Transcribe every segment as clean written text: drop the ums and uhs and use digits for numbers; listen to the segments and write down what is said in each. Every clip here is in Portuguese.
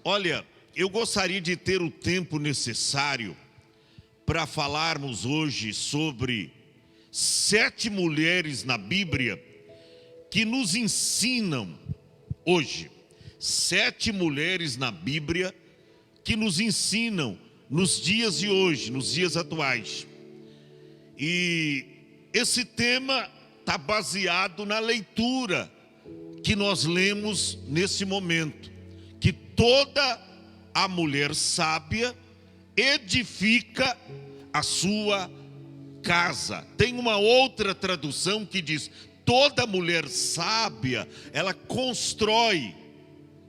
Olha, eu gostaria de ter o tempo necessário para falarmos hoje sobre 7 mulheres na Bíblia que nos ensinam hoje. 7 mulheres na Bíblia que nos ensinam nos dias de hoje, nos dias atuais. E esse tema está baseado na leitura que nós lemos nesse momento, que toda a mulher sábia edifica a sua casa. Tem uma outra tradução que diz: toda mulher sábia, ela constrói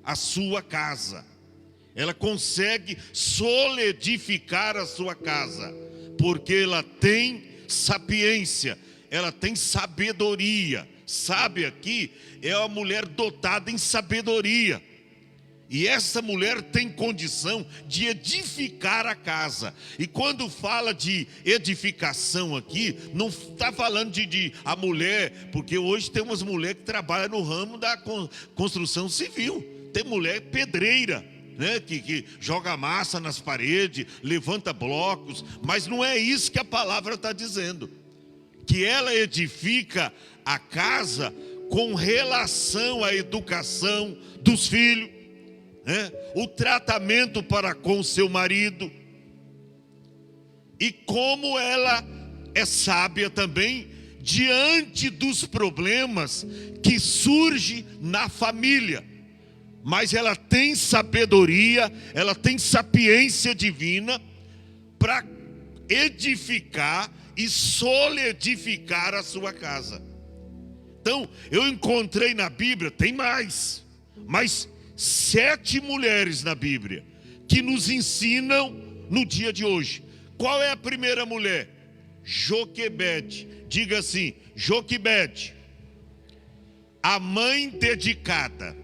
a sua casa. Ela consegue solidificar a sua casa, porque ela tem sapiência, ela tem sabedoria. Sábia aqui é uma mulher dotada em sabedoria. E essa mulher tem condição de edificar a casa. E quando fala de edificação aqui, não está falando de a mulher, porque hoje tem umas mulheres que trabalham no ramo da construção civil. Tem mulher pedreira, né, que joga massa nas paredes, levanta blocos. Mas não é isso que a palavra está dizendo. Que ela edifica a casa com relação à educação dos filhos, o tratamento para com seu marido, e como ela é sábia também diante dos problemas que surgem na família. Mas ela tem sabedoria, ela tem sapiência divina para edificar e solidificar a sua casa. Então, eu encontrei na Bíblia, tem mais, mas 7 mulheres na Bíblia que nos ensinam no dia de hoje. Qual é a primeira mulher? Joquebede. Diga assim: Joquebede, a mãe dedicada.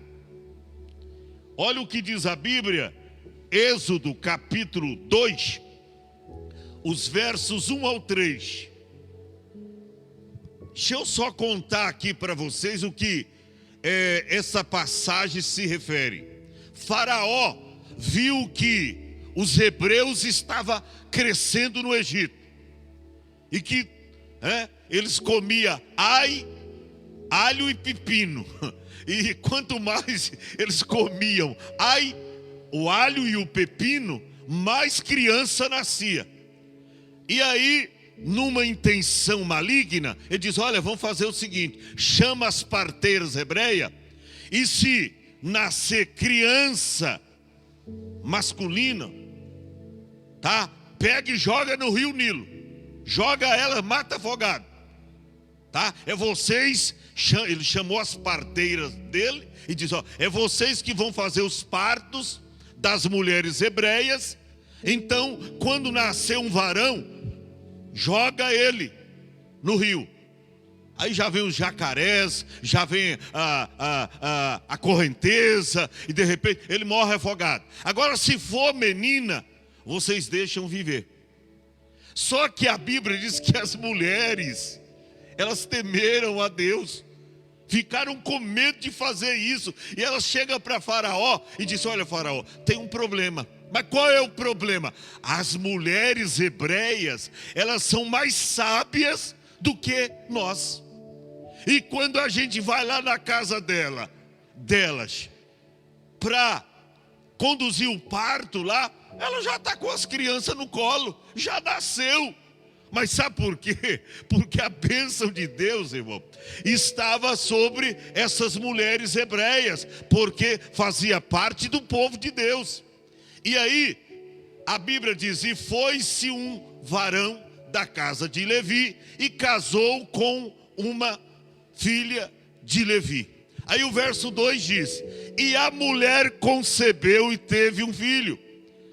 Olha o que diz a Bíblia, Êxodo capítulo 2, os versos 1 ao 3. Deixa eu só contar aqui para vocês o que essa passagem se refere. Faraó viu que os hebreus estavam crescendo no Egito, e que eles comiam alho e pepino. E quanto mais eles comiam o alho e o pepino, mais criança nascia. E aí, numa intenção maligna, ele diz: olha, vamos fazer o seguinte, chama as parteiras hebreias, e se nascer criança masculina, tá? Pega e joga no rio Nilo, joga ela, mata afogado, tá? É vocês, ele chamou as parteiras dele e diz: ó, é vocês que vão fazer os partos das mulheres hebreias. Então, quando nascer um varão, joga ele no rio. Aí já vem os jacarés, já vem a correnteza, e de repente ele morre afogado. Agora, se for menina, vocês deixam viver. Só que a Bíblia diz que as mulheres, elas temeram a Deus, ficaram com medo de fazer isso. E elas chegam para Faraó e dizem: olha, Faraó, tem um problema. Mas qual é o problema? As mulheres hebreias, elas são mais sábias do que nós. E quando a gente vai lá na casa delas, para conduzir o parto lá, ela já está com as crianças no colo, já nasceu. Mas sabe por quê? Porque a bênção de Deus, irmão, estava sobre essas mulheres hebreias, porque fazia parte do povo de Deus. E aí, a Bíblia diz: e foi-se um varão da casa de Levi e casou com uma filha de Levi. Aí o verso 2 diz: e a mulher concebeu e teve um filho.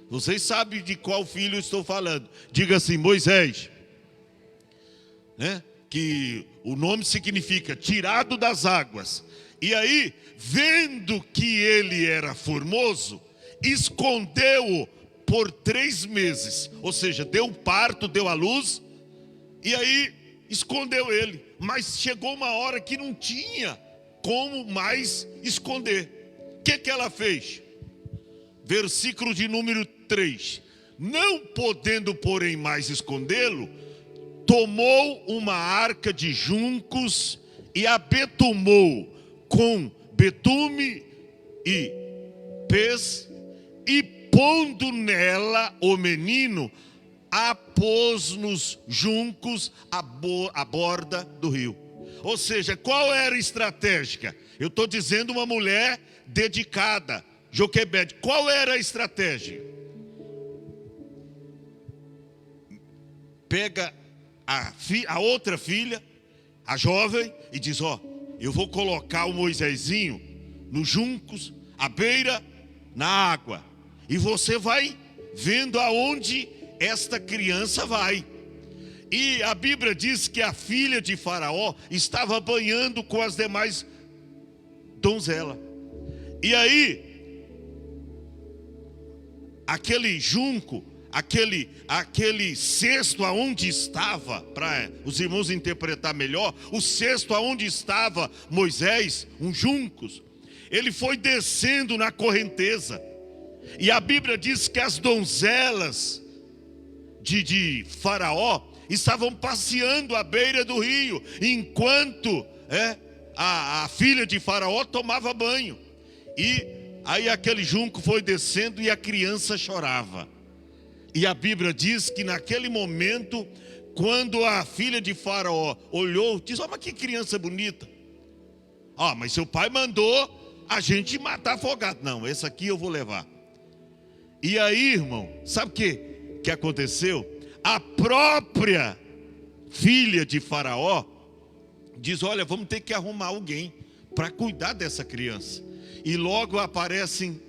Vocês sabem de qual filho eu estou falando? Diga assim: Moisés, que o nome significa tirado das águas. E aí, vendo que ele era formoso, escondeu-o por 3 meses, ou seja, deu um parto, deu à luz, e aí escondeu ele. Mas chegou uma hora que não tinha como mais esconder. O que ela fez? versículo de número 3. Não podendo, porém, mais escondê-lo, tomou uma arca de juncos e a betumou com betume e pés, e pondo nela o menino, a pôs nos juncos à borda do rio. Ou seja, qual era a estratégia? Eu estou dizendo uma mulher dedicada, Joquebede. Qual era a estratégia? Pega a outra filha, a jovem, e diz: ó, eu vou colocar o Moisésinho nos juncos, à beira, na água. E você vai vendo aonde esta criança vai. E a Bíblia diz que a filha de Faraó estava banhando com as demais donzelas. E aí, aquele junco, aquele cesto aonde estava, para os irmãos interpretar melhor, o cesto aonde estava Moisés, um juncos, ele foi descendo na correnteza. E a Bíblia diz que as donzelas de Faraó estavam passeando à beira do rio, enquanto a filha de Faraó tomava banho. E aí aquele junco foi descendo e a criança chorava. E a Bíblia diz que naquele momento, quando a filha de Faraó olhou, disse: ó, mas que criança bonita. Ó, mas seu pai mandou a gente matar afogado. Não, esse aqui eu vou levar. E aí, irmão, sabe o que aconteceu? A própria filha de Faraó diz: olha, vamos ter que arrumar alguém para cuidar dessa criança. E logo aparecem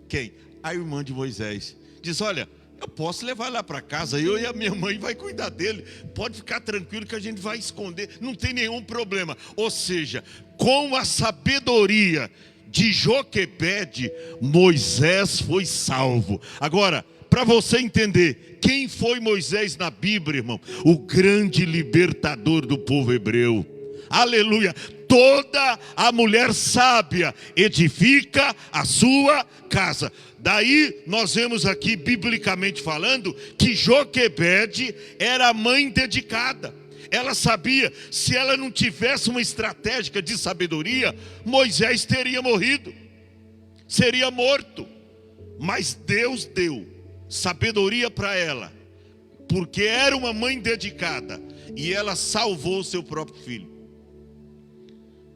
quem? A irmã de Moisés. Diz: olha, eu posso levar lá para casa, eu e a minha mãe vai cuidar dele. Pode ficar tranquilo que a gente vai esconder, não tem nenhum problema. Ou seja, com a sabedoria de Joquebede, Moisés foi salvo. Agora, para você entender quem foi Moisés na Bíblia, irmão, o grande libertador do povo hebreu. Aleluia! Toda a mulher sábia edifica a sua casa. Daí nós vemos aqui, biblicamente falando, que Joquebede era a mãe dedicada. Ela sabia, se ela não tivesse uma estratégia de sabedoria, Moisés teria morrido, seria morto. Mas Deus deu sabedoria para ela, porque era uma mãe dedicada, e ela salvou seu próprio filho.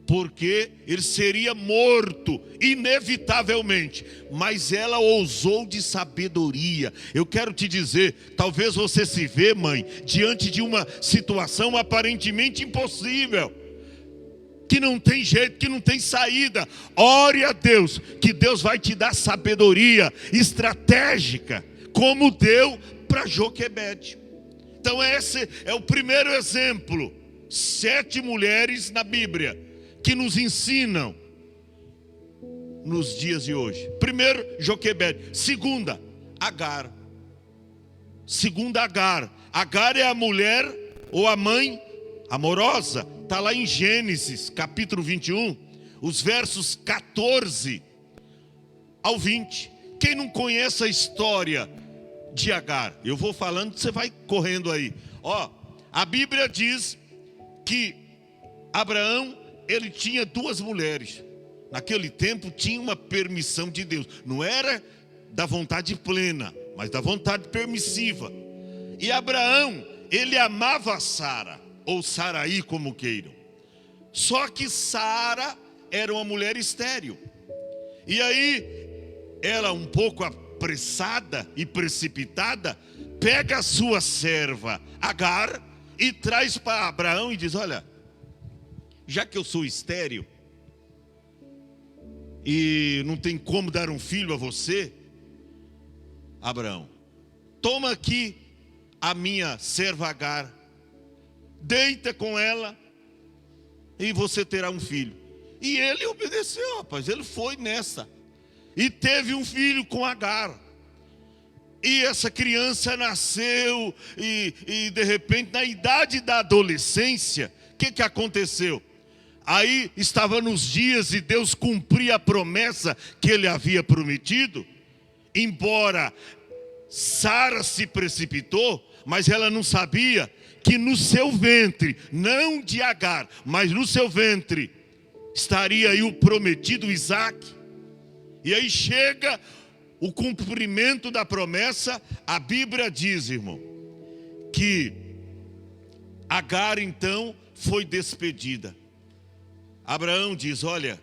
Porque ele seria morto, inevitavelmente. Mas ela ousou de sabedoria. Eu quero te dizer, talvez você se vê, mãe, diante de uma situação aparentemente impossível, que não tem jeito, que não tem saída. Ore a Deus, que Deus vai te dar sabedoria estratégica, como deu para Joquebede. Então esse é o primeiro exemplo. 7 mulheres na Bíblia que nos ensinam nos dias de hoje. Primeiro, Joquebede. Segunda, Agar. Agar é a mulher ou a mãe amorosa. Está lá em Gênesis, capítulo 21, os versos 14 ao 20. Quem não conhece a história de Agar? Eu vou falando, você vai correndo aí. Ó, a Bíblia diz que Abraão, ele tinha 2 mulheres. Naquele tempo tinha uma permissão de Deus. Não era da vontade plena, mas da vontade permissiva. E Abraão, ele amava Sara, ou Saraí, como queiram. Só que Sara era uma mulher estéril. E aí, ela um pouco apressada e precipitada, pega a sua serva Agar e traz para Abraão e diz: olha, já que eu sou estéril e não tem como dar um filho a você, Abraão, toma aqui a minha serva Agar, deita com ela e você terá um filho. E ele obedeceu, rapaz, ele foi nessa e teve um filho com Agar. E essa criança nasceu e de repente, na idade da adolescência, o que aconteceu? Aí estava nos dias de Deus cumprir a promessa que ele havia prometido. embora Sara se precipitou, mas ela não sabia que no seu ventre, não de Agar, mas no seu ventre, estaria aí o prometido Isaac. E aí chega o cumprimento da promessa. A Bíblia diz, irmão, que Agar então foi despedida. Abraão diz: olha,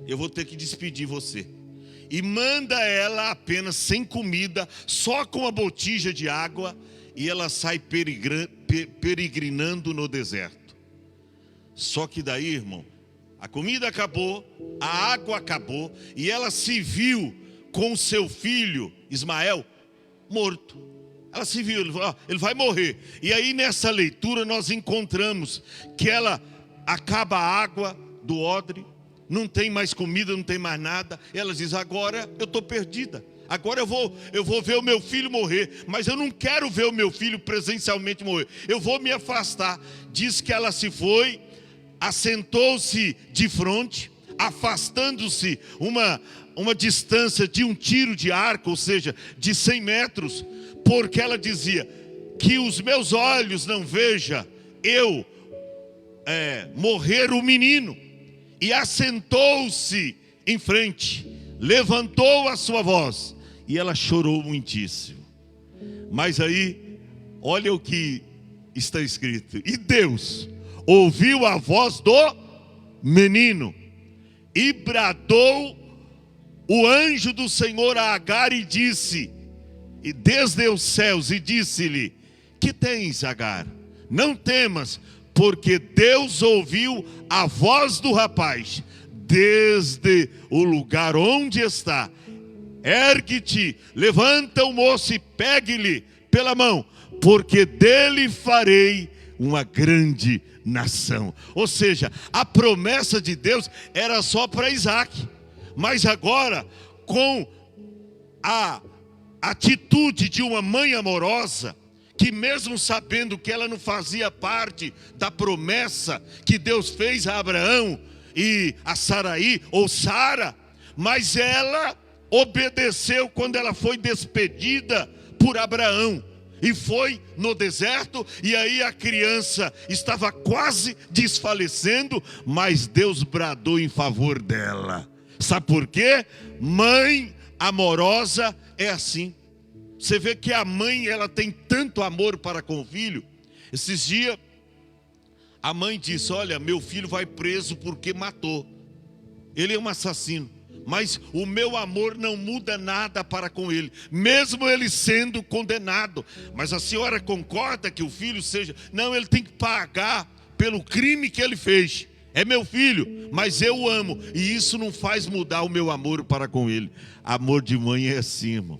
eu vou ter que despedir você. E manda ela apenas sem comida, só com a botija de água, e ela sai peregrinando no deserto. Só que daí, irmão, a comida acabou, a água acabou, e ela se viu com seu filho Ismael morto. Ela se viu, ele vai morrer. E aí nessa leitura nós encontramos que ela acaba a água do odre, não tem mais comida, não tem mais nada. Ela diz: agora eu estou perdida. Agora eu vou ver o meu filho morrer, mas eu não quero ver o meu filho presencialmente morrer. Eu vou me afastar. Diz que ela se foi, assentou-se de frente, afastando-se uma distância de um tiro de arco, ou seja, de 100 metros, porque ela dizia: que os meus olhos não vejam eu morrer o menino. E assentou-se em frente, levantou a sua voz, e ela chorou muitíssimo. Mas aí, olha o que está escrito: e Deus ouviu a voz do menino, e bradou o anjo do Senhor a Agar e disse, e desde os céus, e disse-lhe: que tens, Agar? Não temas, porque Deus ouviu a voz do rapaz desde o lugar onde está. Ergue-te, levanta o moço e pegue-lhe pela mão, porque dele farei uma grande nação. Ou seja, a promessa de Deus era só para Isaac, mas agora, com a atitude de uma mãe amorosa, que mesmo sabendo que ela não fazia parte da promessa que Deus fez a Abraão e a Saraí, ou Sara, mas ela obedeceu quando ela foi despedida por Abraão, e foi no deserto, e aí a criança estava quase desfalecendo, mas Deus bradou em favor dela. Sabe por quê? Mãe amorosa é assim. Você vê que a mãe, ela tem tanto amor para com o filho. Esses dias, a mãe disse: olha, meu filho vai preso porque matou. Ele é um assassino. Mas o meu amor não muda nada para com ele, mesmo ele sendo condenado. Mas a senhora concorda que o filho seja... Não, ele tem que pagar pelo crime que ele fez. É meu filho, mas eu o amo. E isso não faz mudar o meu amor para com ele. Amor de mãe é assim, irmão.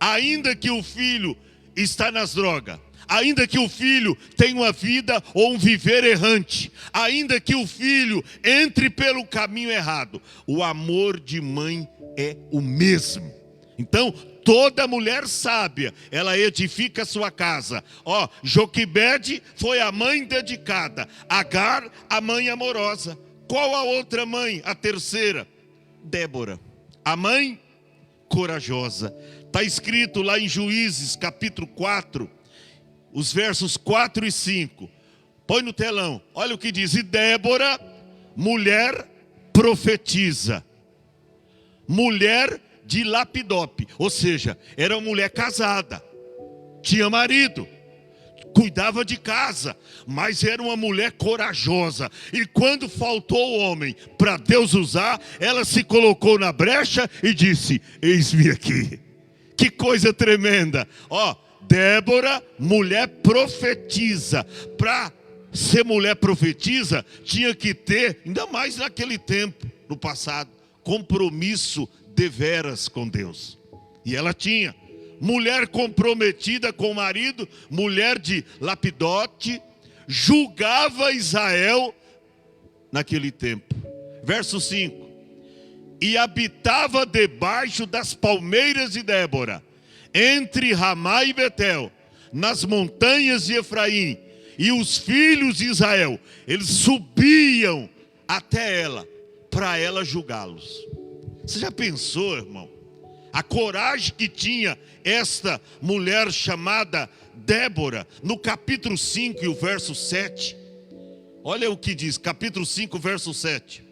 Ainda que o filho está nas drogas, ainda que o filho tenha uma vida ou um viver errante, ainda que o filho entre pelo caminho errado, o amor de mãe é o mesmo. Então, toda mulher sábia, ela edifica a sua casa. Joquebede foi a mãe dedicada, Agar, a mãe amorosa. Qual a outra mãe? A terceira, Débora, a mãe corajosa. Está escrito lá em Juízes capítulo 4, os versos 4 e 5. Põe no telão, olha o que diz: e Débora, mulher profetiza, mulher de Lapidote, ou seja, era uma mulher casada, tinha marido, cuidava de casa, mas era uma mulher corajosa. E quando faltou o homem para Deus usar, ela se colocou na brecha e disse: eis-me aqui. Que coisa tremenda. Débora, mulher profetiza. Para ser mulher profetiza, tinha que ter, ainda mais naquele tempo, no passado, compromisso deveras com Deus. E ela tinha. Mulher comprometida com o marido, mulher de Lapidote, julgava Israel naquele tempo. Verso 5. E habitava debaixo das palmeiras de Débora, entre Ramá e Betel, nas montanhas de Efraim. E os filhos de Israel, eles subiam até ela, para ela julgá-los. Você já pensou, irmão? A coragem que tinha esta mulher chamada Débora, no capítulo 5 e o verso 7. Olha o que diz, capítulo 5, verso 7.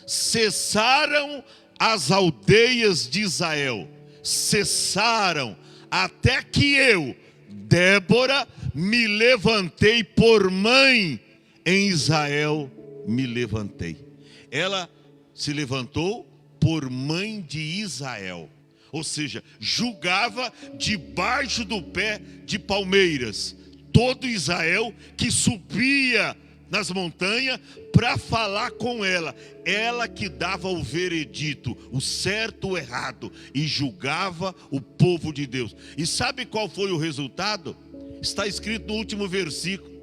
Cessaram as aldeias de Israel, cessaram, até que eu, Débora, me levantei por mãe em Israel, me levantei. Ela se levantou por mãe de Israel, ou seja, julgava debaixo do pé de palmeiras todo Israel que subia nas montanhas para falar com ela. Ela que dava o veredito, o certo, o errado, e julgava o povo de Deus. E sabe qual foi o resultado? Está escrito no último versículo,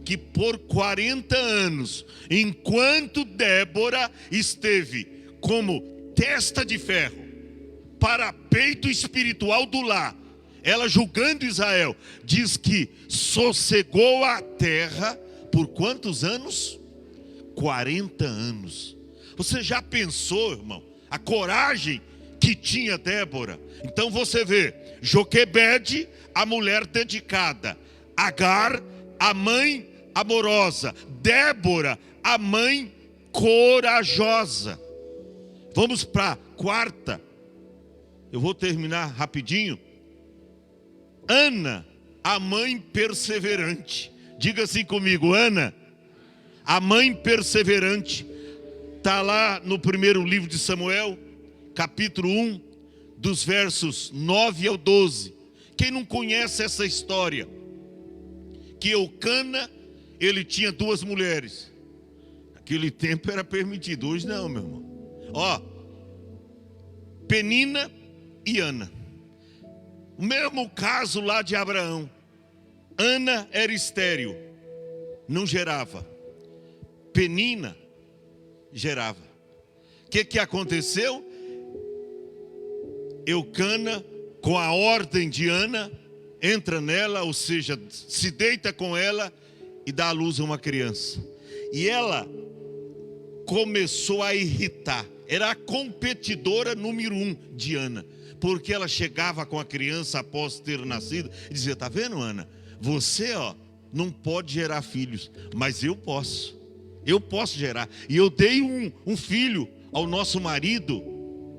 que por 40 anos, enquanto Débora esteve como testa de ferro, parapeito espiritual do lar, ela julgando Israel, diz que sossegou a terra por quantos anos? 40 anos. Você já pensou, irmão, a coragem que tinha Débora? Então você vê, Joquebede, a mulher dedicada, Agar, a mãe amorosa, Débora, a mãe corajosa. Vamos para a quarta. Eu vou terminar rapidinho. Ana, a mãe perseverante. Diga assim comigo, Ana, a mãe perseverante. Está lá no primeiro livro de Samuel, capítulo 1, dos versos 9 ao 12. Quem não conhece essa história? Que Eucana, ele tinha duas mulheres. Naquele tempo era permitido, hoje não, meu irmão. Ó, Penina e Ana. O mesmo caso lá de Abraão. Ana era estéril, não gerava. Penina gerava. O que aconteceu? Eucana, com a ordem de Ana, entra nela, ou seja, se deita com ela e dá à luz a uma criança. E ela começou a irritar. Era a competidora número 1 de Ana, porque ela chegava com a criança após ter nascido e dizia: tá vendo, Ana? Você, não pode gerar filhos, mas eu posso gerar. E eu dei um filho ao nosso marido,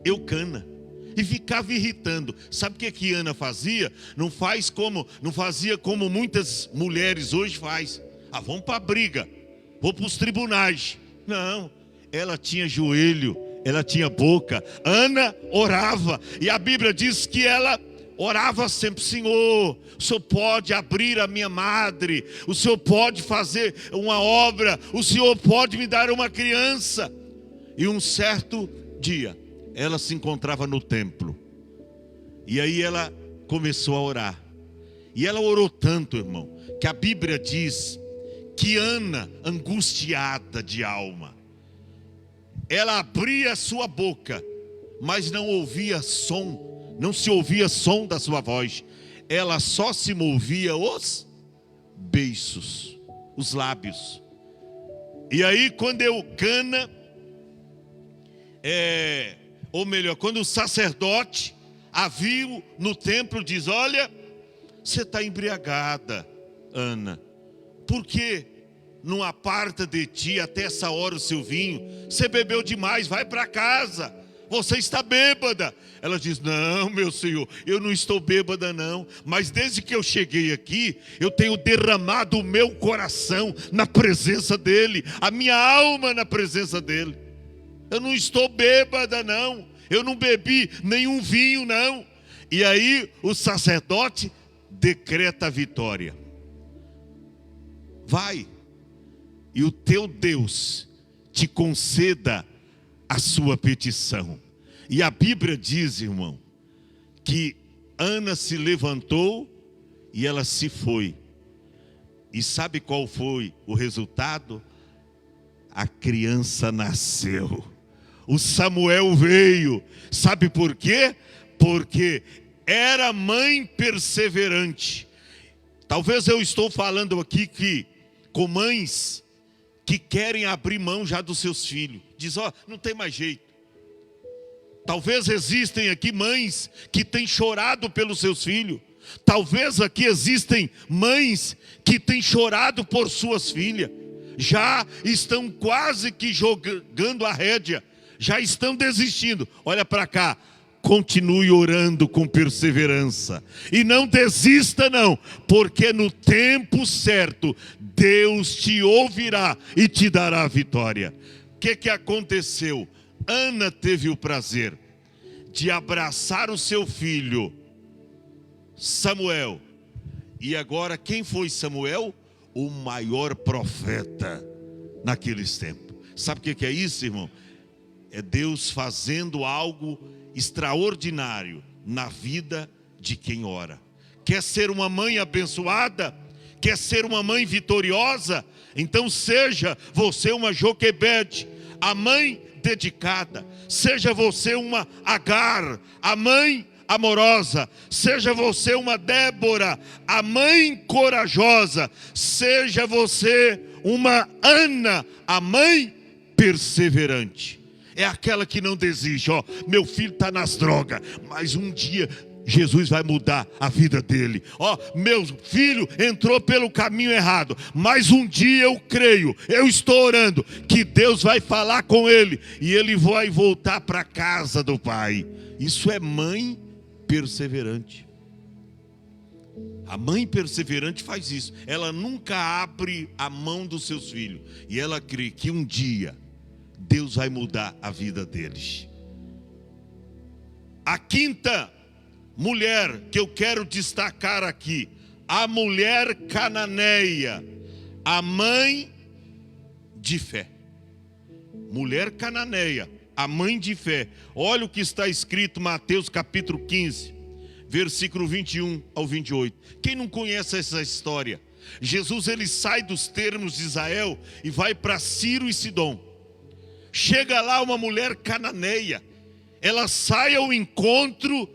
Eucana, e ficava irritando. Sabe o que Ana fazia? Não fazia como muitas mulheres hoje faz. Vamos para a briga, vou para os tribunais. Não, ela tinha joelho, ela tinha boca. Ana orava, e a Bíblia diz que ela orava sempre: Senhor, o Senhor pode abrir a minha madre, o Senhor pode fazer uma obra, o Senhor pode me dar uma criança. E um certo dia, ela se encontrava no templo, e aí ela começou a orar. E ela orou tanto, irmão, que a Bíblia diz que Ana, angustiada de alma, ela abria a sua boca, mas não ouvia som, não se ouvia som da sua voz. Ela só se movia os beiços, os lábios. E aí quando Eucana, ou melhor, quando o sacerdote a viu no templo, diz: olha, você está embriagada, Ana. Por que não aparta de ti até essa hora o seu vinho? Você bebeu demais, vai para casa, você está bêbada. Ela diz: não, meu Senhor, eu não estou bêbada não, mas desde que eu cheguei aqui, eu tenho derramado o meu coração na presença dele, a minha alma na presença dele. Eu não estou bêbada não, eu não bebi nenhum vinho não. E aí o sacerdote decreta a vitória: vai, e o teu Deus te conceda a sua petição. E a Bíblia diz, irmão, que Ana se levantou e ela se foi. E sabe qual foi o resultado? A criança nasceu. O Samuel veio. Sabe por quê? Porque era mãe perseverante. Talvez eu estou falando aqui com mães que querem abrir mão já dos seus filhos. Diz: não tem mais jeito. Talvez existem aqui mães que têm chorado pelos seus filhos. Talvez aqui existem mães que têm chorado por suas filhas. Já estão quase que jogando a rédea. Já estão desistindo. Olha para cá. Continue orando com perseverança. E não desista não. Porque no tempo certo, Deus te ouvirá e te dará a vitória. O que aconteceu? Ana teve o prazer de abraçar o seu filho Samuel. E agora quem foi Samuel? O maior profeta naqueles tempos. Sabe o que é isso, irmão? É Deus fazendo algo extraordinário na vida de quem ora. Quer ser uma mãe abençoada? Quer ser uma mãe vitoriosa? Então seja você uma Joquebede, a mãe dedicada. Seja você uma Agar, a mãe amorosa. Seja você uma Débora, a mãe corajosa. Seja você uma Ana, a mãe perseverante. É aquela que não desiste. Ó, meu filho está nas drogas, mas um dia Jesus vai mudar a vida dele. Ó, meu filho entrou pelo caminho errado, mas um dia eu creio, eu estou orando que Deus vai falar com ele e ele vai voltar para a casa do pai. Isso é mãe perseverante. A mãe perseverante faz isso. Ela nunca abre a mão dos seus filhos e ela crê que um dia Deus vai mudar a vida deles. A quinta mulher que eu quero destacar aqui, a mulher cananeia, a mãe de fé. Mulher cananeia, a mãe de fé. Olha o que está escrito em Mateus capítulo 15, versículo 21 ao 28. Quem não conhece essa história? Jesus ele sai dos termos de Israel e vai para Ciro e Sidom. Chega lá uma mulher cananeia. Ela sai ao encontro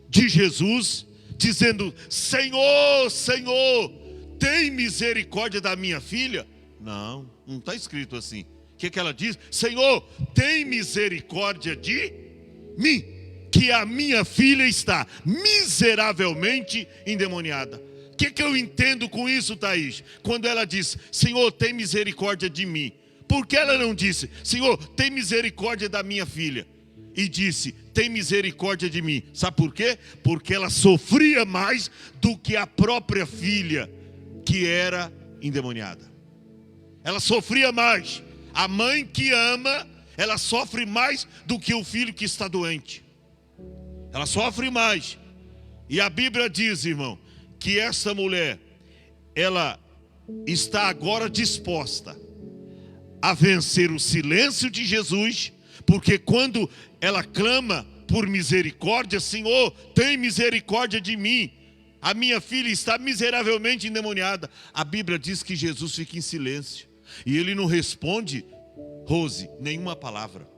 de Jesus, dizendo: Senhor, Senhor, tem misericórdia da minha filha? Não está escrito assim. O que ela diz? Senhor, tem misericórdia de mim, que a minha filha está miseravelmente endemoniada. O que eu entendo com isso, Thaís? Quando ela diz: Senhor, tem misericórdia de mim. Por que ela não disse: Senhor, tem misericórdia da minha filha? E disse: tem misericórdia de mim. Sabe por quê? Porque ela sofria mais do que a própria filha, que era endemoniada. Ela sofria mais. A mãe que ama, ela sofre mais do que o filho que está doente. Ela sofre mais. E a Bíblia diz, irmão, que essa mulher, ela está agora disposta a vencer o silêncio de Jesus, porque quando ela clama por misericórdia: Senhor, tem misericórdia de mim, a minha filha está miseravelmente endemoniada. A Bíblia diz que Jesus fica em silêncio, e ele não responde, Rose, nenhuma palavra.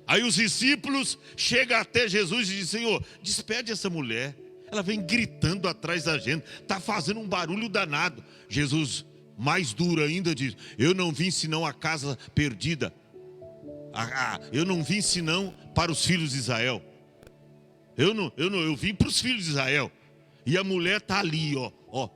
Aí os discípulos chegam até Jesus e dizem: Senhor, despede essa mulher, ela vem gritando atrás da gente, está fazendo um barulho danado. Jesus, mais duro ainda, diz: eu não vim senão a casa perdida. Eu não vim senão para os filhos de Israel. Eu vim para os filhos de Israel. E a mulher está ali, ó.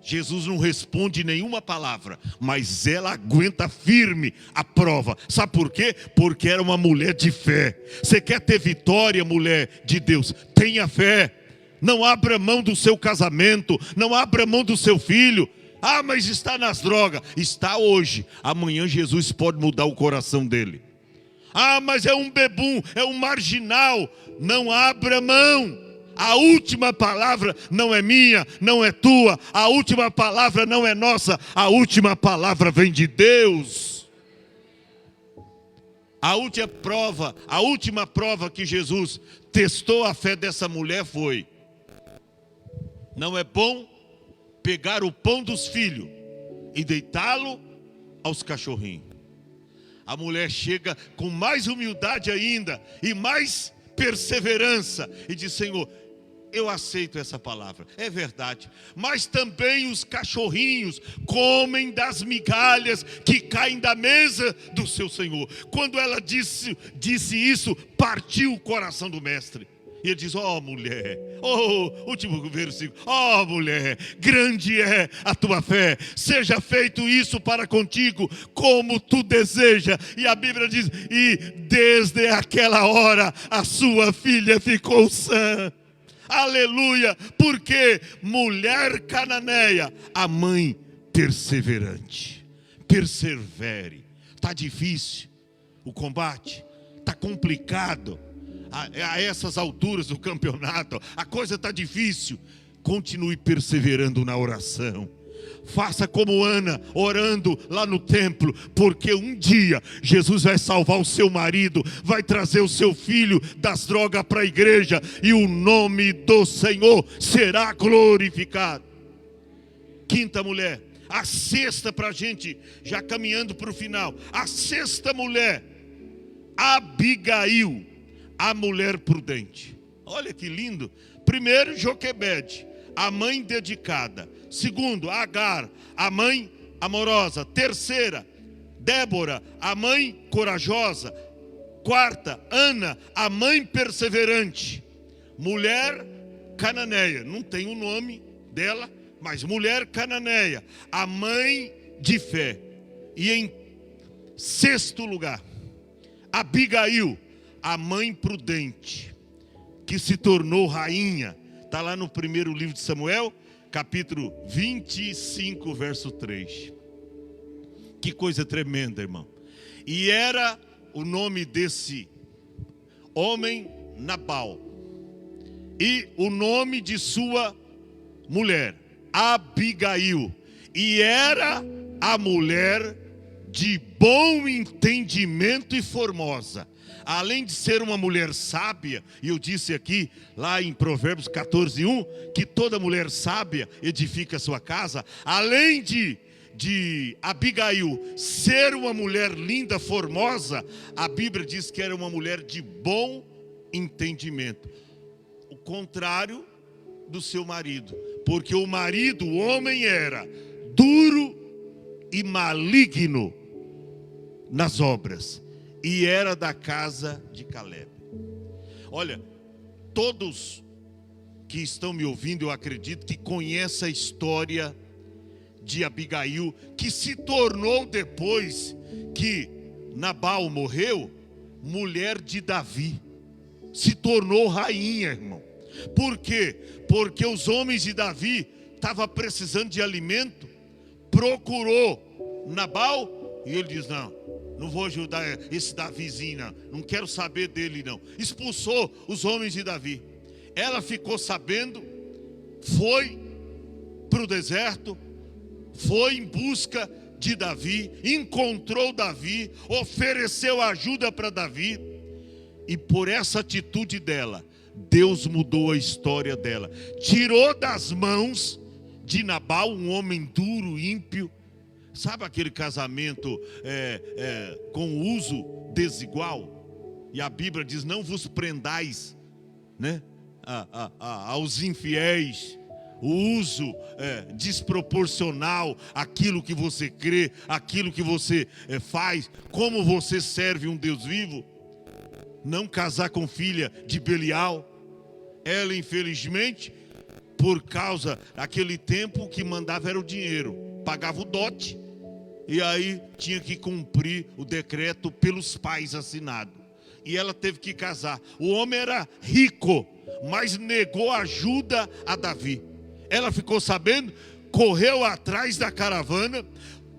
Jesus não responde nenhuma palavra, mas ela aguenta firme a prova. Sabe por quê? Porque era uma mulher de fé. Você quer ter vitória, mulher de Deus? Tenha fé. Não abra mão do seu casamento, não abra mão do seu filho. Ah, mas está nas drogas. Está hoje. Amanhã Jesus pode mudar o coração dele. Ah, mas é um bebum, é um marginal. Não abra mão. A última palavra não é minha, não é tua. A última palavra não é nossa. A última palavra vem de Deus. A última prova que Jesus testou a fé dessa mulher foi: não é bom pegar o pão dos filhos e deitá-lo aos cachorrinhos. A mulher chega com mais humildade ainda e mais perseverança e diz: Senhor, eu aceito essa palavra, é verdade. Mas também os cachorrinhos comem das migalhas que caem da mesa do seu senhor. Quando ela disse isso, partiu o coração do mestre. E ele diz: ó mulher, último versículo, ó mulher, grande é a tua fé, seja feito isso para contigo, como tu deseja. E a Bíblia diz: e desde aquela hora a sua filha ficou sã. Aleluia, porque mulher cananeia, a mãe perseverante. Persevere. Está difícil o combate, está complicado. A essas alturas do campeonato, a coisa está difícil. Continue perseverando na oração. Faça como Ana, orando lá no templo, porque um dia Jesus vai salvar o seu marido, vai trazer o seu filho das drogas para a igreja, e o nome do Senhor será glorificado. Quinta mulher, a sexta, para a gente já caminhando para o final, a sexta mulher, Abigail, a mulher prudente. Olha que lindo. Primeiro, Joquebede, a mãe dedicada. Segundo, Agar, a mãe amorosa. Terceira, Débora, a mãe corajosa. Quarta, Ana, a mãe perseverante. Mulher cananeia, não tem o nome dela, mas mulher cananeia, a mãe de fé. E em sexto lugar, Abigail, a mãe prudente, que se tornou rainha. Está lá no primeiro livro de Samuel, capítulo 25, verso 3. Que coisa tremenda, irmão. E era o nome desse homem Nabal, e o nome de sua mulher, Abigail. E era a mulher de bom entendimento e formosa. Além de ser uma mulher sábia, e eu disse aqui, lá em Provérbios 14:1, que toda mulher sábia edifica a sua casa. Além de Abigail ser uma mulher linda, formosa, a Bíblia diz que era uma mulher de bom entendimento. O contrário do seu marido. Porque o marido, o homem, era duro e maligno nas obras. E era da casa de Caleb. Olha, todos que estão me ouvindo, eu acredito que conhecem a história de Abigail, que se tornou, depois que Nabal morreu, mulher de Davi. Se tornou rainha, irmão. Por quê? Porque os homens de Davi estavam precisando de alimento, procurou Nabal, e ele diz: não vou ajudar esse Davizinho, não quero saber dele não. Expulsou os homens de Davi. Ela ficou sabendo, foi para o deserto, foi em busca de Davi, encontrou Davi, ofereceu ajuda para Davi, e por essa atitude dela, Deus mudou a história dela. Tirou das mãos de Nabal, um homem duro, ímpio. Sabe aquele casamento com uso desigual? E a Bíblia diz: não vos prendais, né, aos infiéis. O uso desproporcional, aquilo que você crê, aquilo que você faz, como você serve um Deus vivo. Não casar com filha de Belial. Ela, infelizmente, por causa daquele tempo, que mandava era o dinheiro, pagava o dote, e aí tinha que cumprir o decreto pelos pais assinado. E ela teve que casar. O homem era rico, mas negou ajuda a Davi. Ela ficou sabendo, correu atrás da caravana,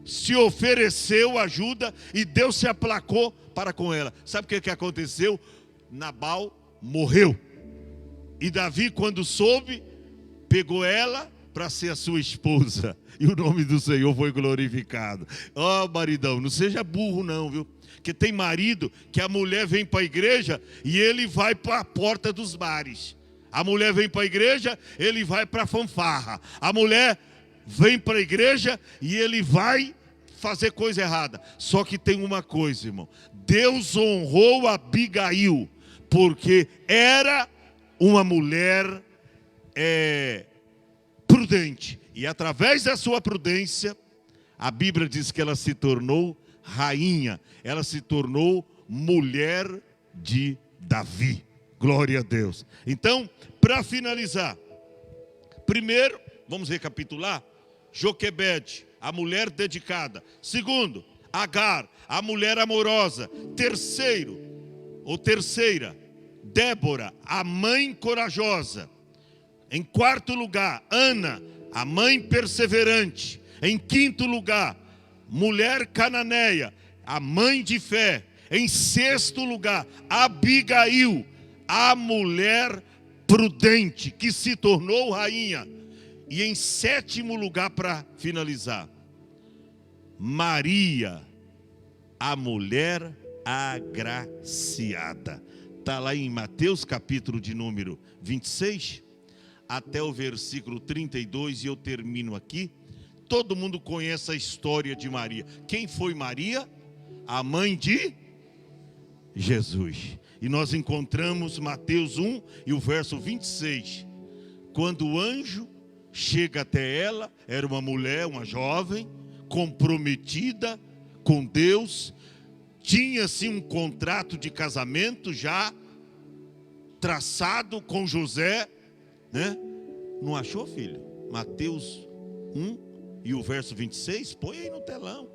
se ofereceu ajuda, e Deus se aplacou para com ela. Sabe o que aconteceu? Nabal morreu. E Davi, quando soube, pegou ela para ser a sua esposa. E o nome do Senhor foi glorificado. Ó, maridão, não seja burro não, viu? Porque tem marido que a mulher vem para a igreja e ele vai para a porta dos bares. A mulher vem para a igreja, ele vai para a fanfarra. A mulher vem para a igreja e ele vai fazer coisa errada. Só que tem uma coisa, irmão. Deus honrou Abigail, porque era uma mulher prudente. E através da sua prudência, a Bíblia diz que ela se tornou rainha. Ela se tornou mulher de Davi. Glória a Deus. Então, para finalizar, primeiro, vamos recapitular. Joquebede, a mulher dedicada. Segundo, Agar, a mulher amorosa. Terceira, Débora, a mãe corajosa. Em quarto lugar, Ana, a mãe perseverante. Em quinto lugar, mulher cananeia, a mãe de fé. Em sexto lugar, Abigail, a mulher prudente, que se tornou rainha. E em sétimo lugar, para finalizar, Maria, a mulher agraciada. Está lá em Mateus capítulo de número 26, até o versículo 32, e eu termino aqui. Todo mundo conhece a história de Maria. Quem foi Maria? A mãe de Jesus. E nós encontramos Mateus 1 e o verso 26. Quando o anjo chega até ela, era uma mulher, uma jovem, comprometida com Deus, tinha-se um contrato de casamento já traçado com José, né? Não achou, filho? Mateus 1 e o verso 26, põe aí no telão.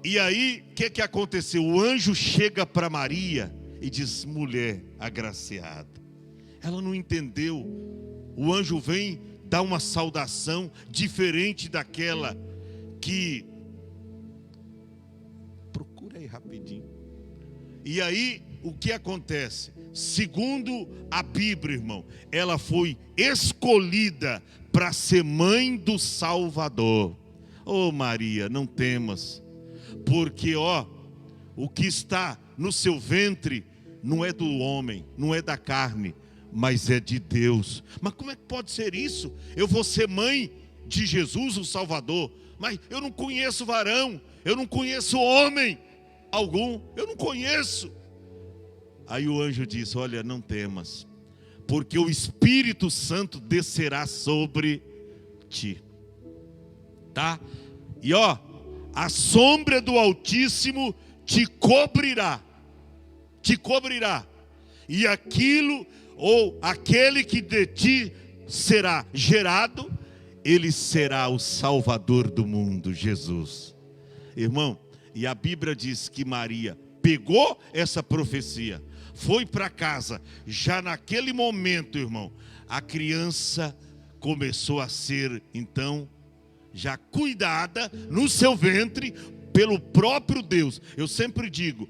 E aí, o que aconteceu? O anjo chega para Maria e diz: mulher agraciada. Ela não entendeu. O anjo vem dar uma saudação diferente daquela que... Procura aí rapidinho. E aí, o que acontece? Segundo a Bíblia, irmão, ela foi escolhida para ser mãe do Salvador. Oh Maria, não temas, porque o que está no seu ventre não é do homem, não é da carne, mas é de Deus. Mas como é que pode ser isso? Eu vou ser mãe de Jesus, o Salvador, mas eu não conheço varão, eu não conheço homem algum, eu não conheço. Aí o anjo disse: olha, não temas, porque o Espírito Santo descerá sobre ti, tá? E a sombra do Altíssimo te cobrirá, e aquilo ou aquele que de ti será gerado, ele será o Salvador do mundo, Jesus. Irmão, e a Bíblia diz que Maria pegou essa profecia, foi para casa. Já naquele momento, irmão, a criança começou a ser, então, já cuidada no seu ventre pelo próprio Deus. Eu sempre digo,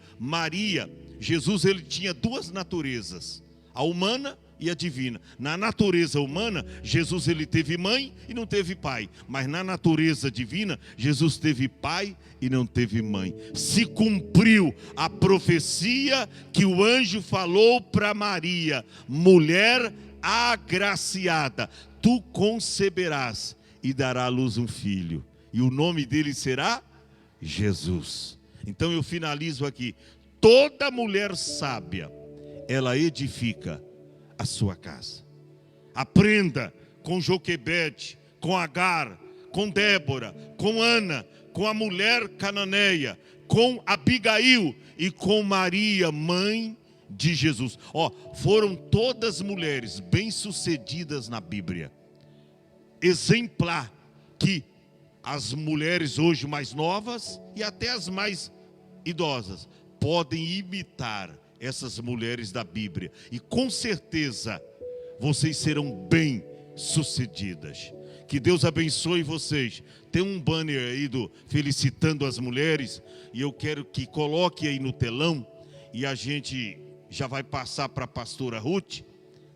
Jesus, ele tinha duas naturezas, a humana e a divina. Na natureza humana, Jesus, ele teve mãe e não teve pai. Mas na natureza divina, Jesus teve pai e não teve mãe. Se cumpriu a profecia que o anjo falou para Maria: mulher agraciada, tu conceberás e dará à luz um filho, e o nome dele será Jesus. Então eu finalizo aqui. Toda mulher sábia, ela edifica a sua casa. Aprenda com Joquebede, com Agar, com Débora, com Ana, com a mulher cananeia, com Abigail e com Maria, mãe de Jesus. Foram todas mulheres bem-sucedidas na Bíblia. Exemplar que as mulheres hoje mais novas e até as mais idosas podem imitar essas mulheres da Bíblia, e com certeza vocês serão bem-sucedidas. Que Deus abençoe vocês. Tem um banner aí felicitando as mulheres, e eu quero que coloque aí no telão, e a gente já vai passar para a pastora Ruth,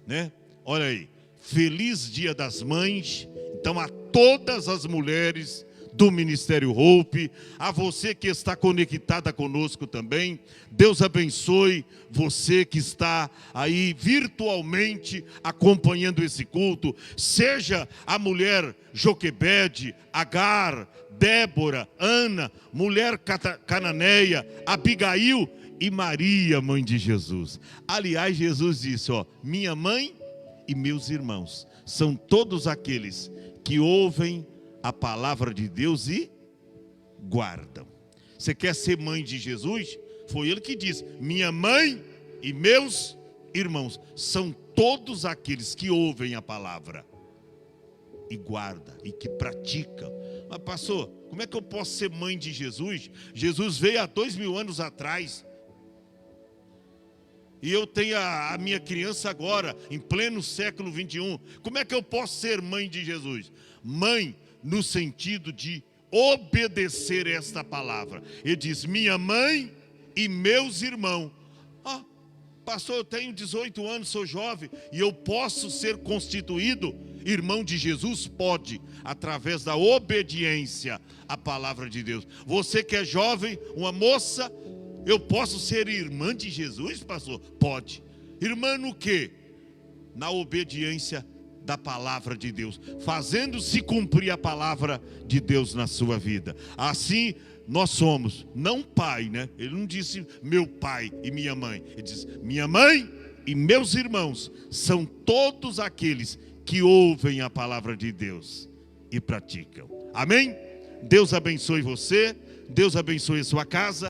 né? Olha aí, feliz Dia das Mães. Então, a todas as mulheres do Ministério Hope, a você que está conectada conosco também, Deus abençoe você que está aí virtualmente acompanhando esse culto, seja a mulher Joquebede, Agar, Débora, Ana, mulher cananeia, Abigail e Maria, mãe de Jesus. Aliás, Jesus disse, minha mãe e meus irmãos são todos aqueles que ouvem a palavra de Deus e guardam. Você quer ser mãe de Jesus? Foi ele que disse: minha mãe e meus irmãos são todos aqueles que ouvem a palavra e guardam e que praticam. Mas pastor, como é que eu posso ser mãe de Jesus? Jesus veio há 2000 anos atrás. E eu tenho a minha criança agora, em pleno século 21. Como é que eu posso ser mãe de Jesus? Mãe no sentido de obedecer esta palavra. Ele diz: minha mãe e meus irmãos. Ah, pastor, eu tenho 18 anos, sou jovem, e eu posso ser constituído irmão de Jesus? Pode, através da obediência à palavra de Deus. Você que é jovem, uma moça, eu posso ser irmã de Jesus, pastor? Pode. Irmã no quê? Na obediência da palavra de Deus, fazendo-se cumprir a palavra de Deus na sua vida. Assim nós somos, não pai, né? Ele não disse meu pai e minha mãe. Ele diz: minha mãe e meus irmãos são todos aqueles que ouvem a palavra de Deus e praticam. Amém? Deus abençoe você, Deus abençoe a sua casa.